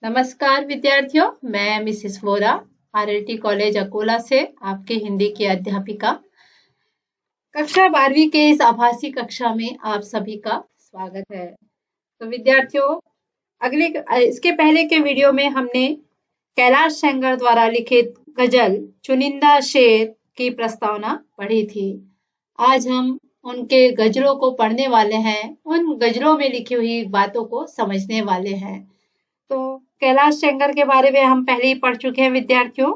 नमस्कार विद्यार्थियों, मैं मिसिस वोरा आरएलटी कॉलेज अकोला से आपके हिंदी की अध्यापिका। कक्षा 12वीं के इस आभासी कक्षा में आप सभी का स्वागत है। तो विद्यार्थियों, इसके पहले के वीडियो में हमने कैलाश सेंगर द्वारा लिखित गजल चुनिंदा शेर की प्रस्तावना पढ़ी थी। आज हम उनके गजलों को पढ़ने वाले हैं, उन गजलों में लिखी हुई बातों को समझने वाले हैं। तो कैलाश सेंगर के बारे में हम पहले ही पढ़ चुके हैं विद्यार्थियों।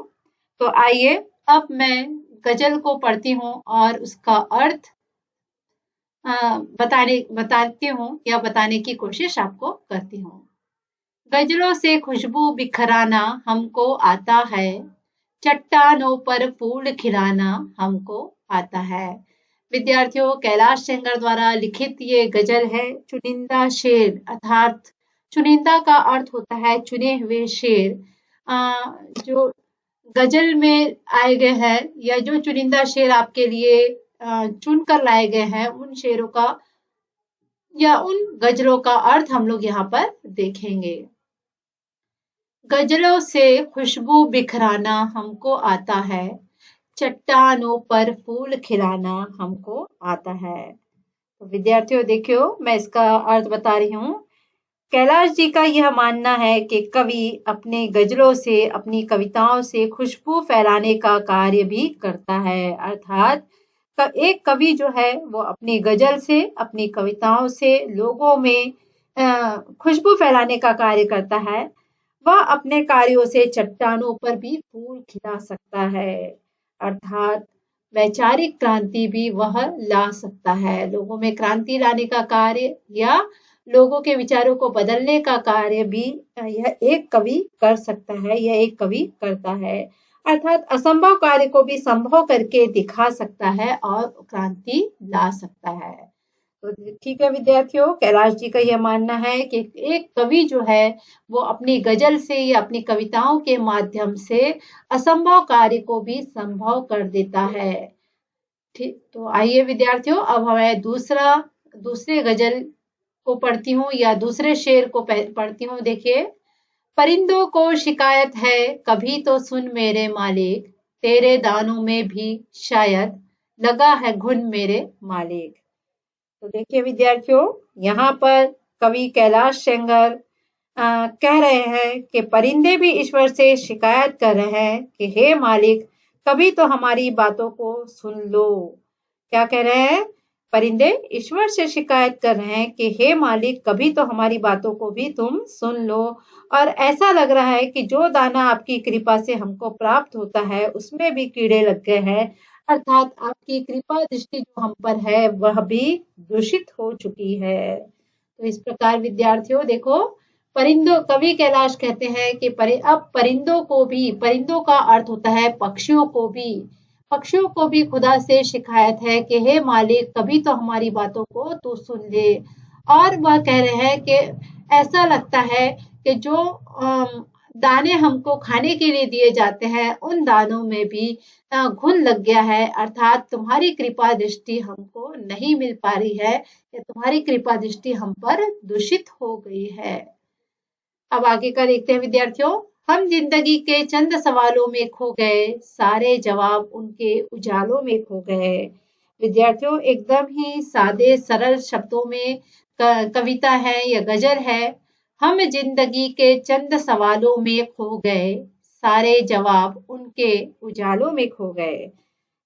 तो आइए अब मैं गजल को पढ़ती हूँ और उसका अर्थ बताती हूँ या बताने की कोशिश आपको करती हूँ। गजलों से खुशबू बिखराना हमको आता है, चट्टानों पर फूल खिलाना हमको आता है। विद्यार्थियों, कैलाश सेंगर द्वारा लिखित ये गजल है चुनिंदा शेर, अर्थात चुनिंदा का अर्थ होता है चुने हुए शेर। जो गजल में आए गए हैं या जो चुनिंदा शेर आपके लिए चुन कर लाए गए हैं, उन शेरों का या उन गजलों का अर्थ हम लोग यहाँ पर देखेंगे। गजलों से खुशबू बिखराना हमको आता है, चट्टानों पर फूल खिलाना हमको आता है। तो विद्यार्थियों देखियो, मैं इसका अर्थ बता रही हूँ। कैलाश जी का यह मानना है कि कवि अपने गजलों से, अपनी कविताओं से खुशबू फैलाने का कार्य भी करता है। अर्थात एक कवि जो है वो अपनी गजल से, अपनी कविताओं से लोगों में खुशबू फैलाने का कार्य करता है। वह अपने कार्यों से चट्टानों पर भी फूल खिला सकता है, अर्थात वैचारिक क्रांति भी वह ला सकता है। लोगों में क्रांति लाने का कार्य या लोगों के विचारों को बदलने का कार्य भी यह एक कवि कर सकता है, यह एक कवि करता है। अर्थात असंभव कार्य को भी संभव करके दिखा सकता है और क्रांति ला सकता है। तो ठीक है विद्यार्थियों, कैलाश जी का यह मानना है कि एक कवि जो है वो अपनी गजल से या अपनी कविताओं के माध्यम से असंभव कार्य को भी संभव कर देता है। ठीक, तो आइए विद्यार्थियों, अब हमें दूसरे गजल को पढ़ती हूँ या दूसरे शेर को पढ़ती हूँ। देखिए, परिंदों को शिकायत है कभी तो सुन मेरे मालिक, तेरे दानों में भी शायद लगा है घुन मेरे मालिक। तो देखिए विद्यार्थियों, यहाँ पर कवि कैलाश सेंगर कह रहे हैं कि परिंदे भी ईश्वर से शिकायत कर रहे हैं कि हे मालिक, कभी तो हमारी बातों को सुन लो। क्या कह रहे हैं? परिंदे ईश्वर से शिकायत कर रहे हैं कि हे मालिक, कभी तो हमारी बातों को भी तुम सुन लो। और ऐसा लग रहा है कि जो दाना आपकी कृपा से हमको प्राप्त होता है उसमें भी कीड़े लग गए हैं, अर्थात आपकी कृपा दृष्टि जो हम पर है वह भी दूषित हो चुकी है। तो इस प्रकार विद्यार्थियों देखो, कवि कैलाश कहते हैं कि अब परिंदों का अर्थ होता है पक्षियों को भी खुदा से शिकायत है कि हे मालिक, कभी तो हमारी बातों को तू सुन ले। और वह कह रहे हैं कि ऐसा लगता है कि जो दाने हमको खाने के लिए दिए जाते हैं उन दानों में भी घुन लग गया है, अर्थात तुम्हारी कृपा दृष्टि हमको नहीं मिल पा रही है या तुम्हारी कृपा दृष्टि हम पर दूषित हो गई है। अब आगे का देखते हैं विद्यार्थियों। हम जिंदगी के चंद सवालों में खो गए, सारे जवाब उनके उजालों में खो गए। विद्यार्थियों, एकदम ही सादे सरल शब्दों में कविता है या गजल है। हम जिंदगी के चंद सवालों में खो गए, सारे जवाब उनके उजालों में खो गए।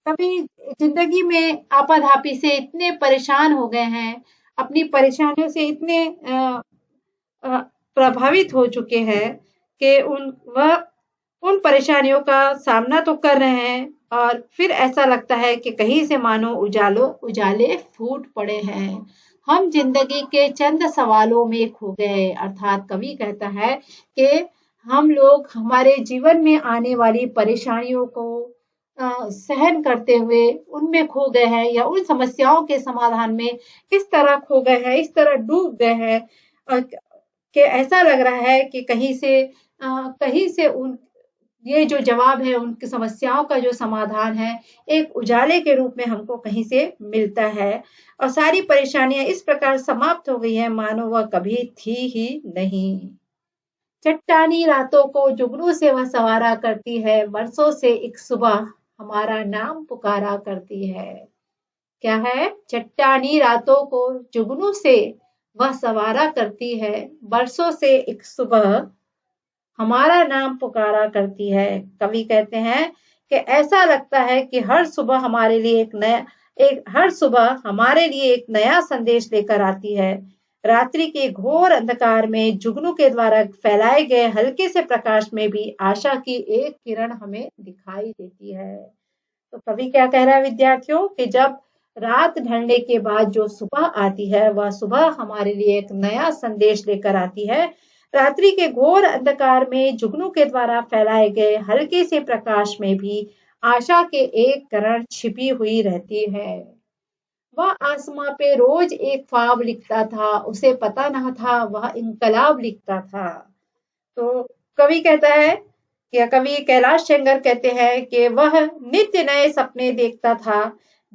कभी जिंदगी में आपाधापी से इतने परेशान हो गए हैं, अपनी परेशानियों से इतने प्रभावित हो चुके हैं कि उन परेशानियों का सामना तो कर रहे हैं और फिर ऐसा लगता है कि कहीं से मानो उजाले फूट पड़े हैं। हम जिंदगी के चंद सवालों में खो गए, अर्थात कवि कहता है कि हम लोग हमारे जीवन में आने वाली परेशानियों को सहन करते हुए उनमें खो गए हैं या उन समस्याओं के समाधान में इस तरह खो गए हैं, इस तरह डूब गए हैं कि ऐसा लग रहा है कि कहीं से उन ये जो जवाब है, उनकी समस्याओं का जो समाधान है, एक उजाले के रूप में हमको कहीं से मिलता है और सारी परेशानियां इस प्रकार समाप्त हो गई है मानो वह कभी थी ही नहीं। चट्टानी रातों को जुगनू से वह सवारा करती है, बरसों से एक सुबह हमारा नाम पुकारा करती है। क्या है? चट्टानी रातों को जुगनू से वह सवारा करती है, बरसों से एक सुबह हमारा नाम पुकारा करती है। कवि कहते हैं कि ऐसा लगता है कि हर सुबह हमारे लिए एक नया संदेश लेकर आती है। रात्रि के घोर अंधकार में जुगनू के द्वारा फैलाए गए हल्के से प्रकाश में भी आशा की एक किरण हमें दिखाई देती है। तो कवि क्या कह रहा है विद्यार्थियों कि जब रात ढलने के बाद जो सुबह आती है, वह सुबह हमारे लिए एक नया संदेश लेकर आती है। रात्रि के घोर अंधकार में जुगनू के द्वारा फैलाए गए हल्के से प्रकाश में भी आशा के एक किरण छिपी हुई रहती है। वह आसमां पे रोज एक ख्वाब लिखता था, उसे पता न था वह इनकलाब लिखता था। तो कवि कहता है कि कवि कैलाश चंगर कहते हैं कि वह नित्य नए सपने देखता था,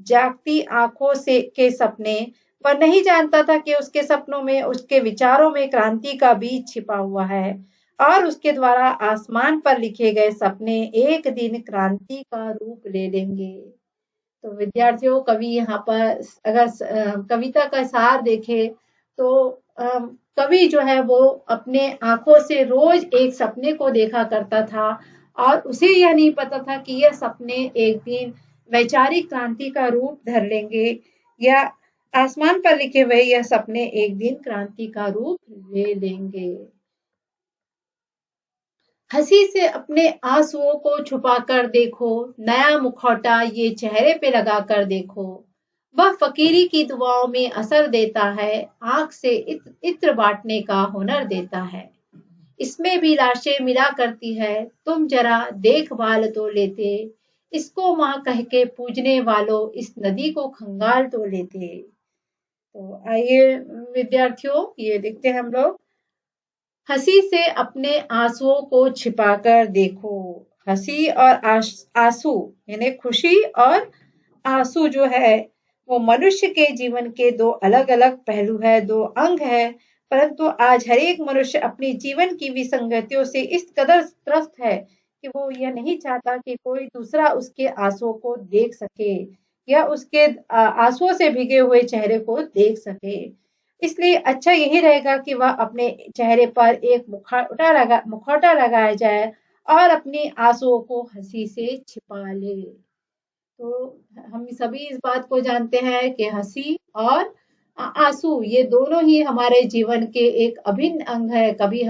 जागती आंखों से के सपने। वह नहीं जानता था कि उसके सपनों में, उसके विचारों में क्रांति का बीज छिपा हुआ है और उसके द्वारा आसमान पर लिखे गए सपने एक दिन क्रांति का रूप ले लेंगे। तो विद्यार्थियों, कवि यहाँ पर अगर कविता का सार देखे तो कवि जो है वो अपने आंखों से रोज एक सपने को देखा करता था और उसे यह नहीं पता था कि यह सपने एक दिन वैचारिक क्रांति का रूप धर लेंगे या आसमान पर लिखे हुए यह सपने एक दिन क्रांति का रूप ले लेंगे। हंसी से अपने आंसुओं को छुपाकर देखो, नया मुखौटा ये चेहरे पे लगा कर देखो। वह फकीरी की दुआओं में असर देता है, आंख से इत्र बांटने का हुनर देता है। इसमें भी लाशें मिला करती है, तुम जरा देखभाल तो लेते। इसको माँ कह के पूजने वालों इस नदी को खंगाल तो लेते। तो आइए विद्यार्थियों, ये देखते हैं हम लोग। हंसी से अपने आंसुओं को छिपाकर देखो। हंसी और आंसू यानी खुशी और आंसू जो है वो मनुष्य के जीवन के दो अलग अलग पहलू है, दो अंग है। परंतु आज हर एक मनुष्य अपनी जीवन की विसंगतियों से इस कदर त्रस्त है कि वो यह नहीं चाहता कि कोई दूसरा उसके आंसुओं को देख सके या उसके आंसुओं से भीगे हुए चेहरे को देख सके। इसलिए अच्छा यही रहेगा कि वह अपने चेहरे पर एक मुखौटा लगाया जाए और अपने आंसुओं को हंसी से छिपा ले। तो हम सभी इस बात को जानते हैं कि हंसी और आंसू ये दोनों ही हमारे जीवन के एक अभिन्न अंग है। कभी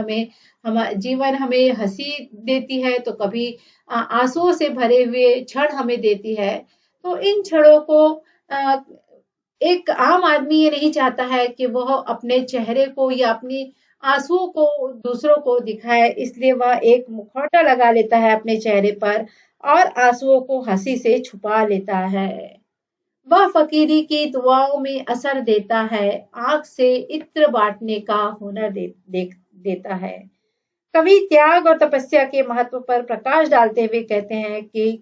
जीवन हमें हंसी देती है तो कभी आंसुओं से भरे हुए क्षण हमें देती है। तो इन क्षणों को एक आम आदमी ये नहीं चाहता है कि वह अपने चेहरे को या अपनी आंसुओं को दूसरों को दिखाए, इसलिए वह एक मुखौटा लगा लेता है अपने चेहरे पर और आंसुओं को हंसी से छुपा लेता है। वह फकीरी की दुआओं में असर देता है, आंख से इत्र बांटने का हुनर देता है। कवि त्याग और तपस्या के महत्व पर प्रकाश डालते हुए कहते हैं कि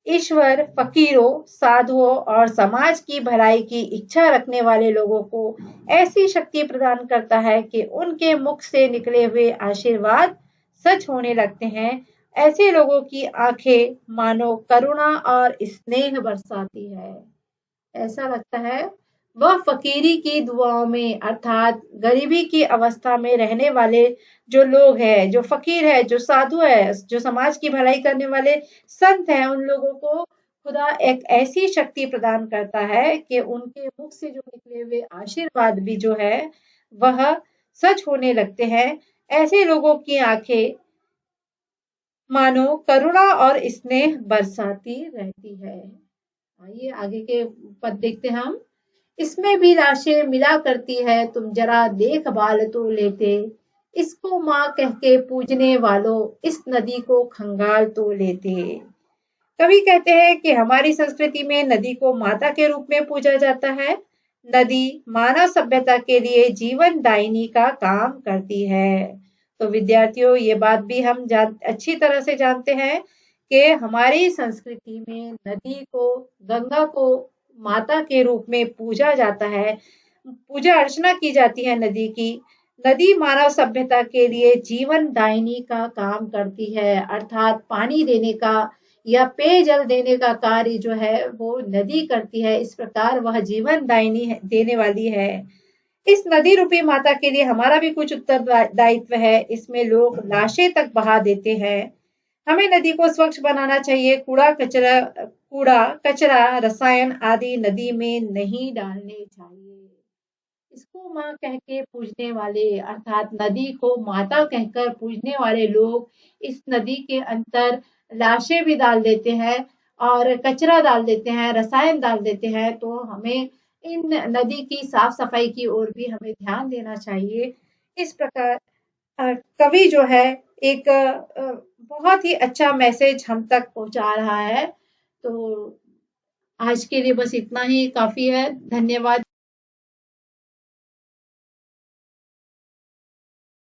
ईश्वर फकीरों, साधुओं और समाज की भलाई की इच्छा रखने वाले लोगों को ऐसी शक्ति प्रदान करता है कि उनके मुख से निकले हुए आशीर्वाद सच होने लगते हैं। ऐसे लोगों की आंखें मानो करुणा और स्नेह बरसाती है। ऐसा लगता है वह फकीरी की दुआओं में अर्थात गरीबी की अवस्था में रहने वाले जो लोग हैं, जो फकीर है, जो साधु है, जो समाज की भलाई करने वाले संत हैं, उन लोगों को खुदा एक ऐसी शक्ति प्रदान करता है कि उनके मुख से जो निकले हुए आशीर्वाद भी जो है वह सच होने लगते हैं। ऐसे लोगों की आंखें मानो करुणा और स्नेह बरसाती रहती है। आइए आगे के पद देखते हम। इसमें भी लाशें मिला करती है, तुम जरा देखभाल तो लेते। इसको माँ कह के पूजने वालों इस नदी को खंगाल तो लेते। कवि कहते हैं कि हमारी संस्कृति में नदी को माता के रूप में पूजा जाता है। नदी मानव सभ्यता के लिए जीवन दायिनी का काम करती है। तो विद्यार्थियों, ये बात भी हम अच्छी तरह से जानते हैं कि हमारी संस्कृति में नदी को, गंगा को माता के रूप में पूजा जाता है, पूजा अर्चना की जाती है नदी की। नदी मानव सभ्यता के लिए जीवन दायिनी का काम करती है, अर्थात पानी देने का या पेयजल देने का कार्य जो है वो नदी करती है। इस प्रकार वह जीवन दायिनी देने वाली है। इस नदी रूपी माता के लिए हमारा भी कुछ उत्तरदायित्व है। इसमें लोग लाशें तक बहा देते हैं। हमें नदी को स्वच्छ बनाना चाहिए। कूड़ा कचरा रसायन आदि नदी में नहीं डालने चाहिए। इसको माँ कह के पूजने वाले अर्थात नदी को माता कहकर पूजने वाले लोग इस नदी के अंदर लाशें भी डाल देते हैं और कचरा डाल देते हैं, रसायन डाल देते हैं। तो हमें इन नदी की साफ सफाई की ओर भी हमें ध्यान देना चाहिए। इस प्रकार कवि जो है एक बहुत ही अच्छा मैसेज हम तक पहुंचा रहा है। तो आज के लिए बस इतना ही काफी है। धन्यवाद।